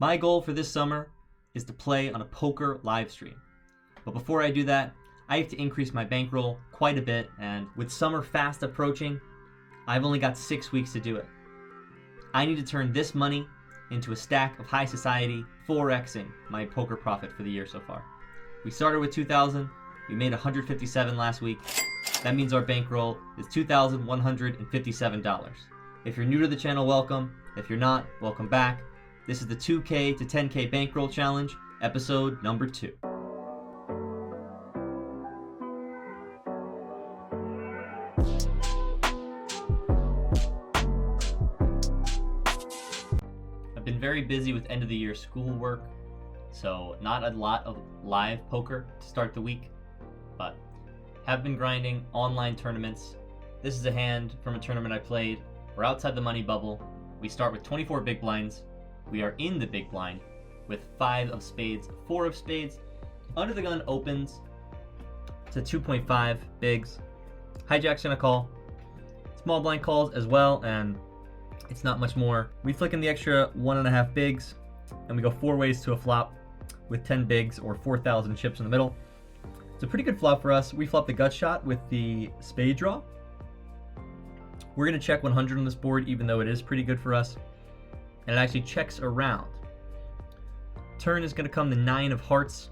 My goal for this summer is to play on a poker live stream. But before I do that, I have to increase my bankroll quite a bit, and with summer fast approaching, I've only got 6 weeks to do it. I need to turn this money into a stack of high society, 4xing my poker profit for the year so far. We started with 2,000, we made 157 last week. That means our bankroll is $2,157. If you're new to the channel, welcome. If you're not, welcome back. This is the 2K to 10K bankroll challenge, episode number 2. I've been very busy with end of the year schoolwork, so not a lot of live poker to start the week, but have been grinding online tournaments. This is a hand from a tournament I played. We're outside the money bubble. We start with 24 big blinds. We are in the big blind with 5 of spades, 4 of spades. Under the gun opens to 2.5 bigs. Hijack's gonna call. Small blind calls as well, and it's not much more. We flick in the extra 1.5 bigs, and we go 4 ways to a flop with 10 bigs or 4,000 chips in the middle. It's a pretty good flop for us. We flop the gut shot with the spade draw. We're gonna check 100 on this board, even though it is pretty good for us. And it actually checks around. Turn is gonna come the 9 of hearts.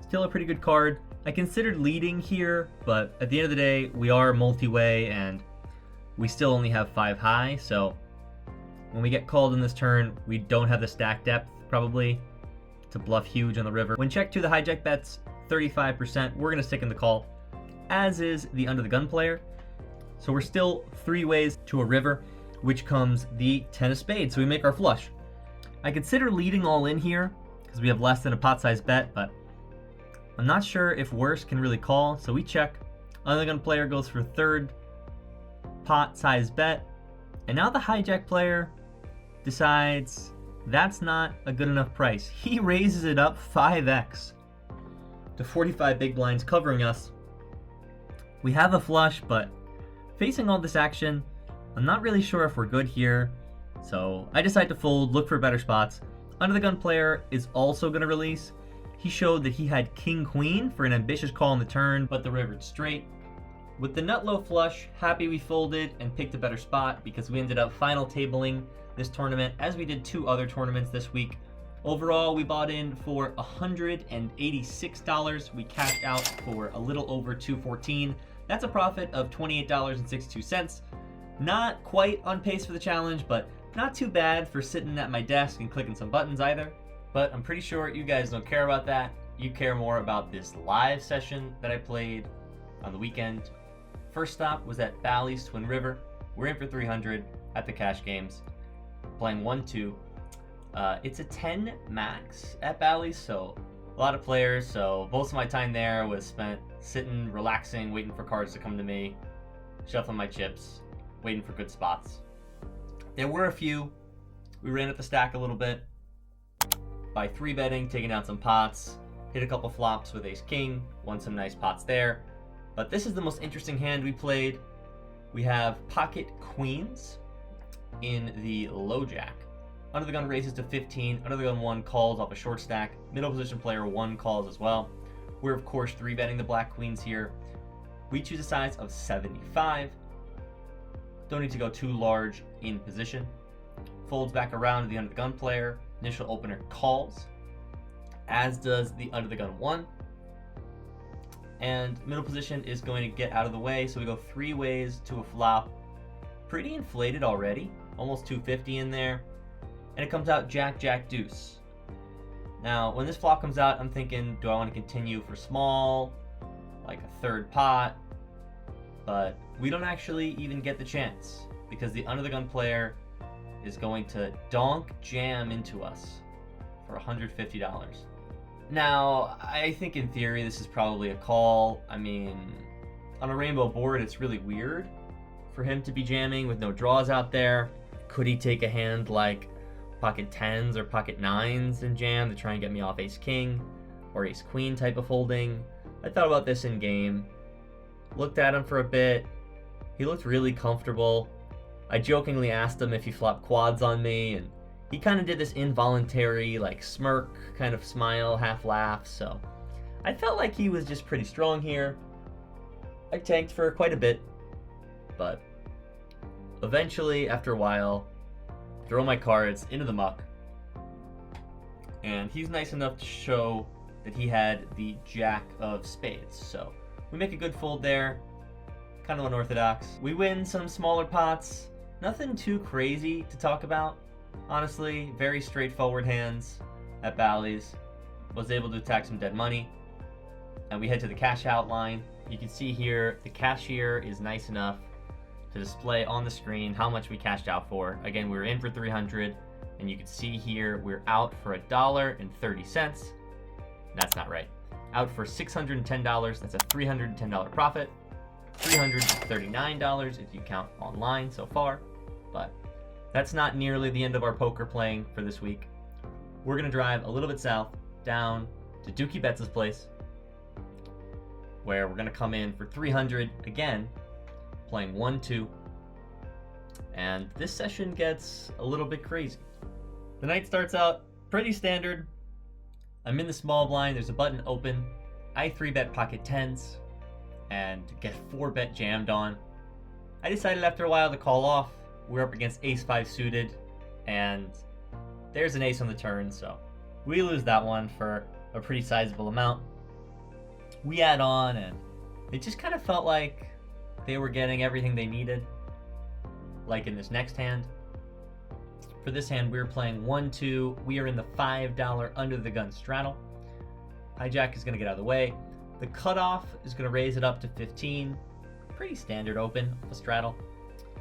Still a pretty good card. I considered leading here, but at the end of the day, we are multi-way and we still only have 5 high, so when we get called in this turn, we don't have the stack depth, probably, to bluff huge on the river. When check to the hijack bets, 35%, we're gonna stick in the call, as is the under the gun player. So we're still 3 ways to a river, which comes the 10 of spades, so we make our flush. I consider leading all in here, because we have less than a pot size bet, but I'm not sure if worse can really call, so we check. Under the gun player goes for 3rd pot size bet, and now the hijack player decides that's not a good enough price. He raises it up 5x to 45 big blinds covering us. We have a flush, but facing all this action, I'm not really sure if we're good here, so I decide to fold, look for better spots. Under the gun player is also going to release. He showed that he had king-queen for an ambitious call on the turn, but the rivered straight. With the nut low flush, happy we folded and picked a better spot because we ended up final tabling this tournament as we did 2 other tournaments this week. Overall, we bought in for $186. We cashed out for a little over $214. That's a profit of $28.62. Not quite on pace for the challenge, but not too bad for sitting at my desk and clicking some buttons either. But I'm pretty sure you guys don't care about that. You care more about this live session that I played on the weekend. First stop was at Bally's Twin River. We're in for 300 at the cash games, playing 1-2. It's a 10 max at Bally's, so a lot of players, so most of my time there was spent sitting, relaxing, waiting for cards to come to me, shuffling my chips, waiting for good spots. There were a few. We ran up the stack a little bit by 3-betting, taking out some pots, hit a couple flops with ace king, won some nice pots there. But this is the most interesting hand we played. We have pocket queens in the low jack. Under the gun raises to 15. Under the gun 1 calls off a short stack. Middle position player 1 calls as well. We're of course 3-betting the black queens here. We choose a size of 75. Don't need to go too large in position. Folds back around to the under the gun player. Initial opener calls, as does the under the gun 1. And middle position is going to get out of the way, so we go 3 ways to a flop. Pretty inflated already, almost 250 in there. And it comes out jack, jack, deuce. Now, when this flop comes out, I'm thinking, do I want to continue for small, like a 3rd pot? But we don't actually even get the chance, because the under the gun player is going to donk jam into us for $150. Now, I think in theory this is probably a call. I mean, on a rainbow board it's really weird for him to be jamming with no draws out there. Could he take a hand like pocket 10s or pocket 9s and jam to try and get me off ace king or ace queen type of holding? I thought about this in game, looked at him for a bit. He looked really comfortable. I jokingly asked him if he flopped quads on me, and He kind of did this involuntary, like, smirk, kind of smile, half laugh, so I felt like he was just pretty strong here. I tanked for quite a bit, but eventually, after a while, throw my cards into the muck, and he's nice enough to show that he had the Jack of Spades, so we make a good fold there, kind of unorthodox. We win some smaller pots, nothing too crazy to talk about. Honestly, very straightforward hands at Bally's. Was able to attack some dead money. And we head to the cash out line. You can see here, the cashier is nice enough to display on the screen how much we cashed out for. Again, we were in for 300, and you can see here, we're out for $1.30. That's not right. Out for $610, that's a $310 profit. $339 if you count online so far, but that's not nearly the end of our poker playing for this week. We're going to drive a little bit south, down to Dookie Betts' place, where we're going to come in for 300 again, playing 1-2. And this session gets a little bit crazy. The night starts out pretty standard. I'm in the small blind, there's a button open. I 3-bet pocket tens and get 4-bet jammed on. I decided after a while to call off. We're up against ace-5 suited, and there's an ace on the turn, so we lose that one for a pretty sizable amount. We add on, and it just kind of felt like they were getting everything they needed, like in this next hand. For this hand, we were playing 1-2. We are in the $5 under the gun straddle. Hijack is going to get out of the way. The cutoff is going to raise it up to 15. Pretty standard open, a straddle.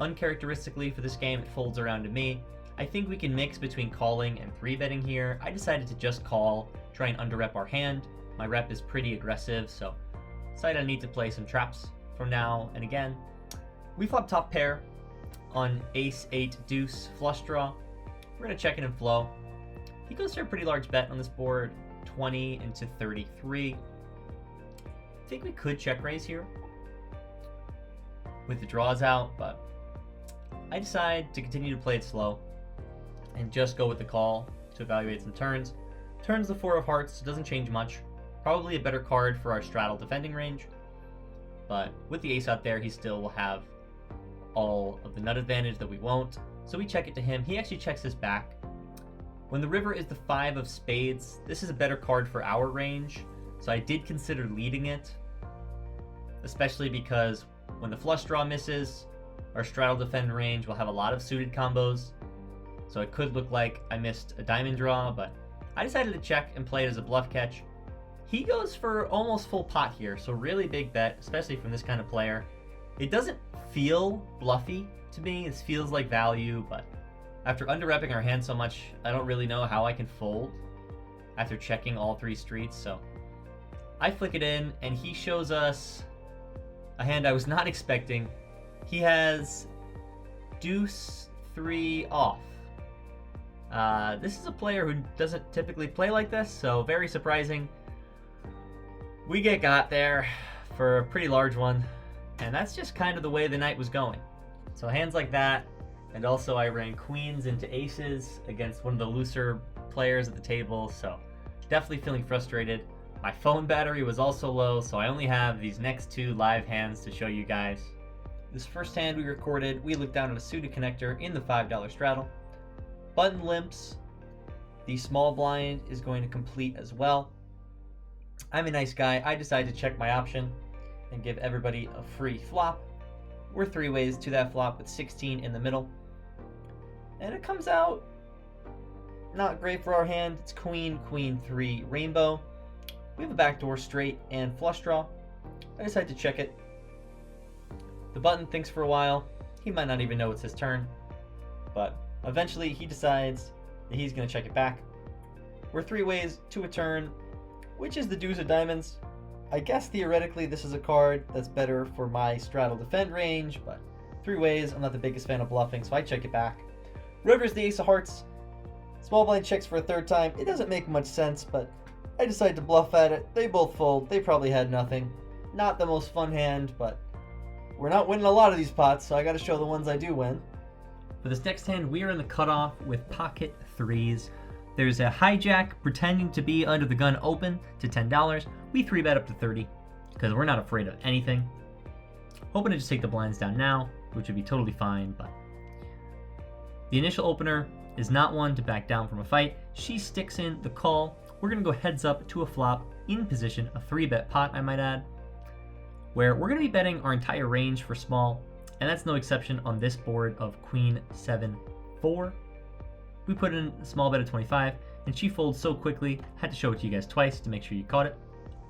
Uncharacteristically for this game, it folds around to me. I think we can mix between calling and 3-betting here. I decided to just call, try and under-rep our hand. My rep is pretty aggressive, so decided I need to play some traps from now and again. We flop top pair on ace-8 deuce flush draw. We're going to check it in flow. He goes for a pretty large bet on this board, 20 into 33. I think we could check raise here with the draws out, but I decide to continue to play it slow and just go with the call to evaluate some turns. Turns the 4 of hearts, doesn't change much. Probably a better card for our straddle defending range, but with the ace out there, he still will have all of the nut advantage that we won't. So we check it to him. He actually checks this back. When the river is the 5 of spades, this is a better card for our range, so I did consider leading it, especially because when the flush draw misses, our straddle defend range will have a lot of suited combos, so it could look like I missed a diamond draw, but I decided to check and play it as a bluff catch. He goes for almost full pot here, so really big bet, especially from this kind of player. It doesn't feel bluffy to me, this feels like value, but after under-repping our hand so much, I don't really know how I can fold after checking all 3 streets, so I flick it in, and he shows us a hand I was not expecting. He has deuce 3 off. This is a player who doesn't typically play like this, so very surprising. We get got there for a pretty large one, and that's just kind of the way the night was going. So hands like that, and also I ran queens into aces against one of the looser players at the table, so definitely feeling frustrated. My phone battery was also low, so I only have these next 2 live hands to show you guys. This first hand we recorded, we looked down at a suited connector in the $5 straddle. Button limps. The small blind is going to complete as well. I'm a nice guy. I decided to check my option and give everybody a free flop. We're 3 ways to that flop with 16 in the middle. And it comes out not great for our hand. It's queen, queen 3, rainbow. We have a backdoor straight and flush draw. I decide to check it. The button thinks for a while. He might not even know it's his turn, but eventually he decides that he's going to check it back. We're 3 ways to a turn, which is the deuce of diamonds. I guess theoretically this is a card that's better for my straddle defend range, but 3 ways, I'm not the biggest fan of bluffing, so I check it back. River's the ace of hearts. Small blind checks for a 3rd time. It doesn't make much sense, but I decide to bluff at it. They both fold. They probably had nothing. Not the most fun hand, but we're not winning a lot of these pots, so I gotta show the ones I do win. For this next hand, we are in the cutoff with pocket threes. There's a hijack pretending to be under the gun open to $10. We 3-bet up to 30 because we're not afraid of anything. Hoping to just take the blinds down now, which would be totally fine, but the initial opener is not one to back down from a fight. She sticks in the call. We're going to go heads up to a flop in position, a 3-bet pot I might add, where we're going to be betting our entire range for small, and that's no exception on this board of Queen 7-4. We put in a small bet of 25, and she folds so quickly, had to show it to you guys twice to make sure you caught it.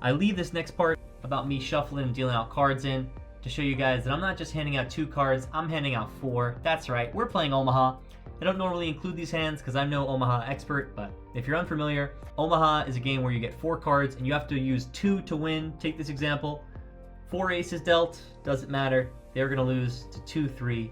I leave this next part about me shuffling and dealing out cards in to show you guys that I'm not just handing out 2 cards, I'm handing out 4. That's right, we're playing Omaha. I don't normally include these hands because I'm no Omaha expert, but if you're unfamiliar, Omaha is a game where you get 4 cards and you have to use 2 to win. Take this example, 4 aces dealt, doesn't matter. They're gonna lose to 2-3.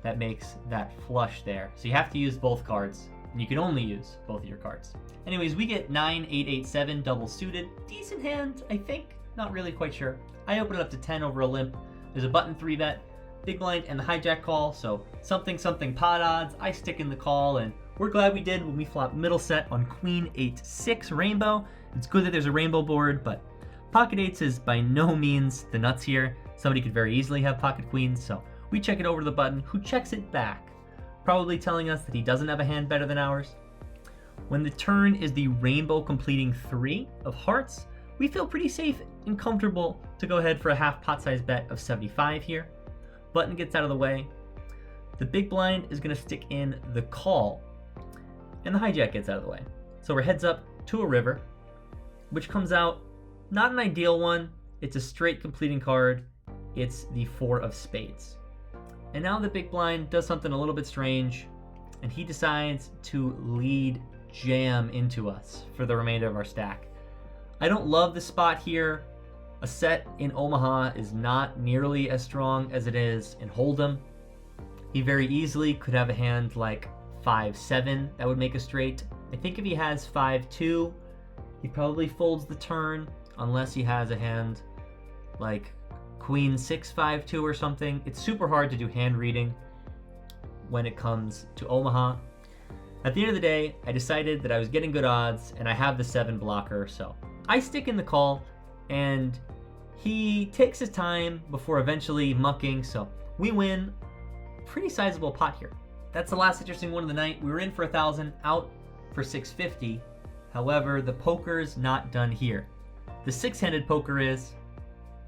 That makes that flush there. So you have to use both cards, and you can only use both of your cards. Anyways, we get 9, 8, 8, 7 double suited. Decent hand, I think. Not really quite sure. I open it up to 10 over a limp. There's a button 3-bet, big blind, and the hijack call, so something pot odds. I stick in the call, and we're glad we did when we flop middle set on Queen 8-6 rainbow. It's good that there's a rainbow board, but pocket 8s is by no means the nuts here. Somebody could very easily have pocket queens, so we check it over to the button, who checks it back, probably telling us that he doesn't have a hand better than ours. When the turn is the rainbow completing 3 of hearts, we feel pretty safe and comfortable to go ahead for a half pot size bet of 75 here. Button gets out of the way. The big blind is going to stick in the call, and the hijack gets out of the way. So we're heads up to a river, which comes out not an ideal one. It's a straight completing card. It's the 4 of spades. And now the big blind does something a little bit strange, and he decides to lead jam into us for the remainder of our stack. I don't love the spot here. A set in Omaha is not nearly as strong as it is in Hold'em. He very easily could have a hand like 5-7 that would make a straight. I think if he has 5-2, he probably folds the turn unless he has a hand like Queen 6-5-2 or something. It's super hard to do hand reading when it comes to Omaha. At the end of the day, I decided that I was getting good odds and I have the 7 blocker, so I stick in the call, and he takes his time before eventually mucking, so we win pretty sizable pot here. That's the last interesting one of the night. We were in for 1,000, out for 650. However, the poker's not done here. The 6-handed poker is,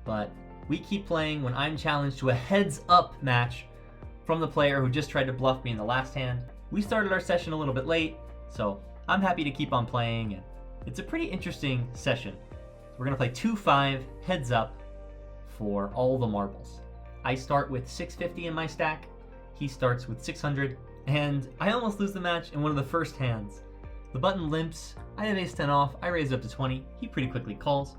but we keep playing when I'm challenged to a heads-up match from the player who just tried to bluff me in the last hand. We started our session a little bit late, so I'm happy to keep on playing, and it's a pretty interesting session. We're going to play 2-5 heads up for all the marbles. I start with 650 in my stack. He starts with 600, and I almost lose the match in one of the first hands. The button limps. I have ace-10 off. I raise it up to 20. He pretty quickly calls.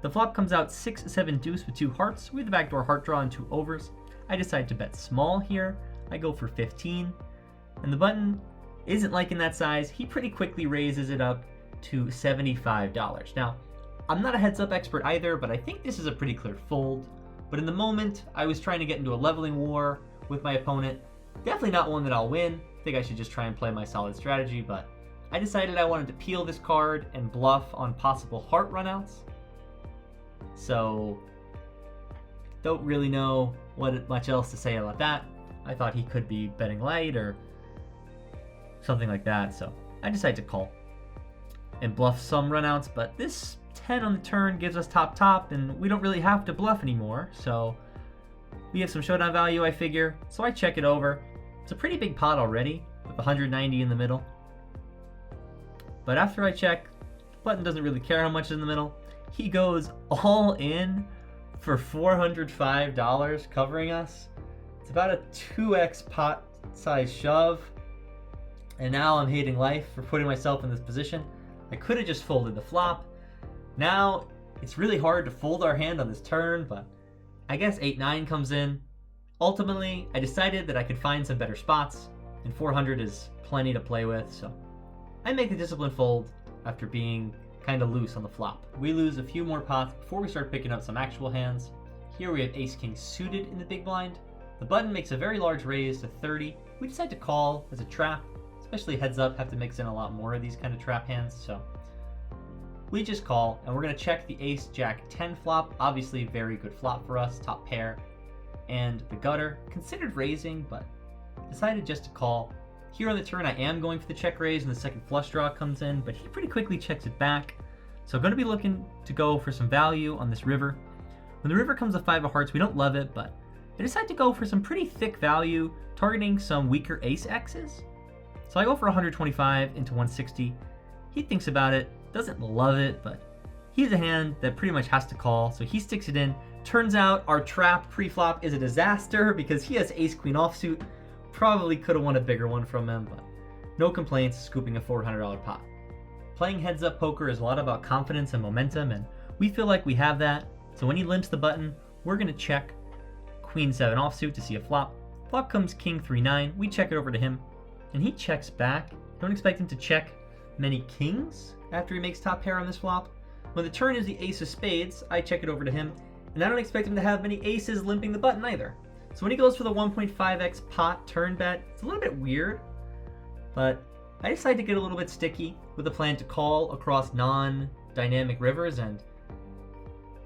The flop comes out 6-7 deuce with 2 hearts. We have the backdoor heart draw and 2 overs. I decide to bet small here. I go for 15, and the button isn't liking that size. He pretty quickly raises it up to $75. Now, I'm not a heads-up expert either, but I think this is a pretty clear fold. But in the moment, I was trying to get into a leveling war with my opponent. Definitely not one that I'll win. I think I should just try and play my solid strategy, but I decided I wanted to peel this card and bluff on possible heart runouts. So, don't really know what much else to say about that. I thought he could be betting light or something like that, so I decided to call and bluff some runouts, but this 10 on the turn gives us top, and we don't really have to bluff anymore, so we have some showdown value, I figure, so I check it over. It's a pretty big pot already, with 190 in the middle. But after I check, button doesn't really care how much is in the middle. He goes all in for $405, covering us. It's about a 2x pot size shove, and now I'm hating life for putting myself in this position. I could have just folded the flop. Now, it's really hard to fold our hand on this turn, but I guess 8-9 comes in. Ultimately, I decided that I could find some better spots, and 400 is plenty to play with, so I make the disciplined fold after being kind of loose on the flop. We lose a few more pots before we start picking up some actual hands. Here we have ace-king suited in the big blind. The button makes a very large raise to 30. We decide to call as a trap, especially heads up, have to mix in a lot more of these kind of trap hands. So we just call, and we're going to check the ace jack 10 flop. Obviously very good flop for us, top pair. And the gutter, considered raising, but decided just to call. Here on the turn, I am going for the check raise, and the second flush draw comes in, but he pretty quickly checks it back. So I'm going to be looking to go for some value on this river. When the river comes a 5 of hearts, we don't love it, but I decide to go for some pretty thick value, targeting some weaker ace X's. So I go for 125 into 160. He thinks about it, doesn't love it, but he's a hand that pretty much has to call, so he sticks it in. Turns out our trap pre-flop is a disaster because he has ace-queen offsuit. Probably could have won a bigger one from him, but no complaints, scooping a $400 pot. Playing heads-up poker is a lot about confidence and momentum, and we feel like we have that. So when he limps the button, we're going to check queen 7 offsuit to see a flop. Flop comes king 3-9. We check it over to him, and he checks back. Don't expect him to check many kings after he makes top pair on this flop. When the turn is the ace of spades, I check it over to him, and I don't expect him to have many aces limping the button either. So when he goes for the 1.5x pot turn bet, it's a little bit weird, but I decide to get a little bit sticky with a plan to call across non-dynamic rivers, and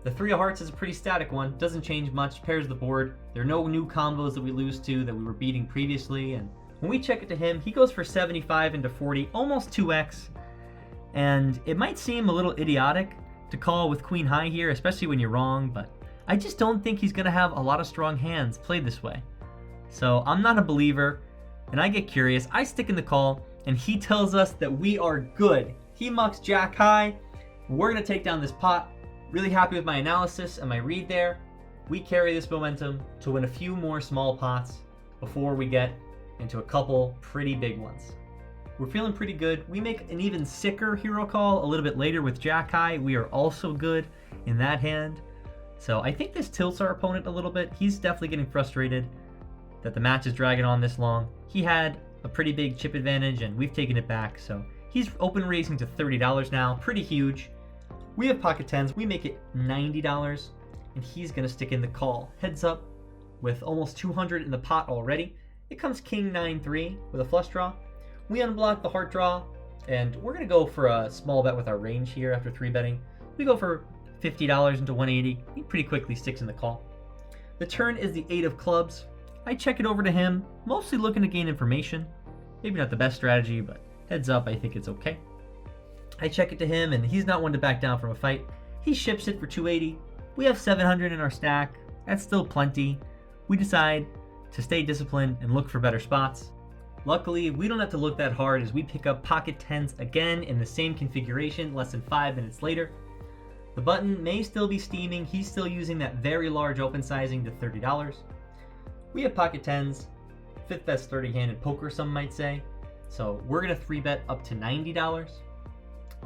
the 3 of hearts is a pretty static one, doesn't change much, pairs the board. There are no new combos that we lose to that we were beating previously, and when we check it to him, he goes for 75 into 40, almost 2x, and it might seem a little idiotic to call with queen high here, especially when you're wrong, but I just don't think he's going to have a lot of strong hands played this way. So I'm not a believer, and I get curious. I stick in the call, and he tells us that we are good. He mucks jack high. We're going to take down this pot. Really happy with my analysis and my read there. We carry this momentum to win a few more small pots before we get into a couple pretty big ones. We're feeling pretty good. We make an even sicker hero call a little bit later with jack high. We are also good in that hand. So I think this tilts our opponent a little bit. He's definitely getting frustrated that the match is dragging on this long. He had a pretty big chip advantage, and we've taken it back. So he's open raising to $30 now, pretty huge. We have pocket tens. We make it $90, and he's going to stick in the call. Heads up with almost 200 in the pot already. It comes king 9-3 with a flush draw. We unblock the heart draw, and we're going to go for a small bet with our range here after 3-betting. We go for $50 into 180. He pretty quickly sticks in the call. The turn is the 8 of clubs. I check it over to him, mostly looking to gain information. Maybe not the best strategy, but heads up, I think it's okay. I check it to him, and he's not one to back down from a fight. He ships it for 280. We have 700 in our stack. That's still plenty. We decide to stay disciplined and look for better spots. Luckily, we don't have to look that hard as we pick up pocket tens again in the same configuration less than 5 minutes later. The button may still be steaming. He's still using that very large open sizing to $30. We have pocket tens, 5th best 30-handed poker, some might say. So we're going to 3-bet up to $90.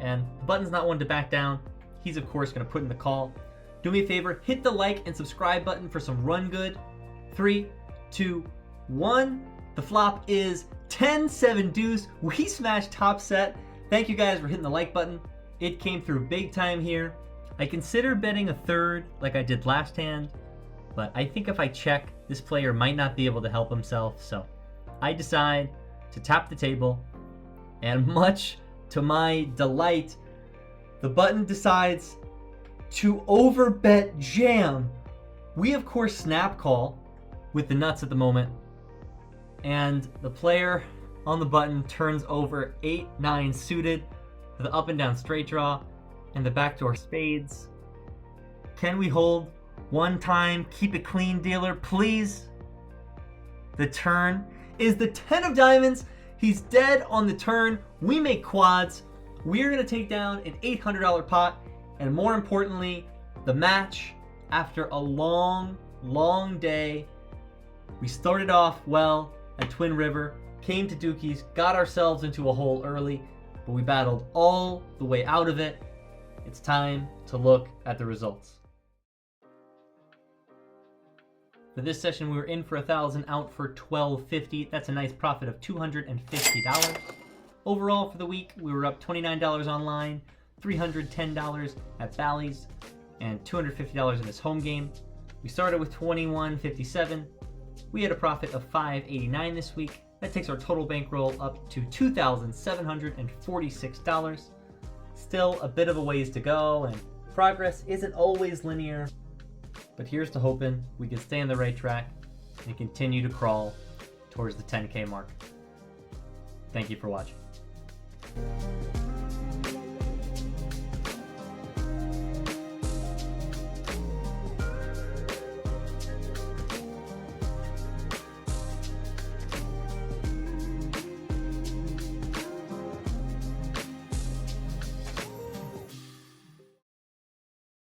And the button's not one to back down. He's, of course, going to put in the call. Do me a favor, hit the like and subscribe button for some run good. 3, 2, 1. The flop is 10-7 deuce. We smashed top set. Thank you guys for hitting the like button. It came through big time here. I consider betting a third like I did last hand, but I think if I check, this player might not be able to help himself. So I decide to tap the table, and much to my delight, the button decides to overbet jam. We of course snap call with the nuts at the moment, and the player on the button turns over 8-9 suited with the up and down straight draw and the backdoor spades. Can we hold one time? Keep it clean, dealer, please. The turn is the 10 of diamonds. He's dead on the turn. We make quads. We're going to take down an $800 pot, and more importantly, the match after a long, long day. We started off well at Twin River, came to Dookie's, got ourselves into a hole early, but we battled all the way out of it. It's time to look at the results. For this session, we were in for 1,000, out for 1,250. That's a nice profit of $250. Overall for the week, we were up $29 online, $310 at Bally's, and $250 in this home game. We started with $21.57. We had a profit of $5.89 this week. That takes our total bankroll up to $2,746. Still a bit of a ways to go, and progress isn't always linear, but here's to hoping we can stay on the right track and continue to crawl towards the 10K mark. Thank you for watching.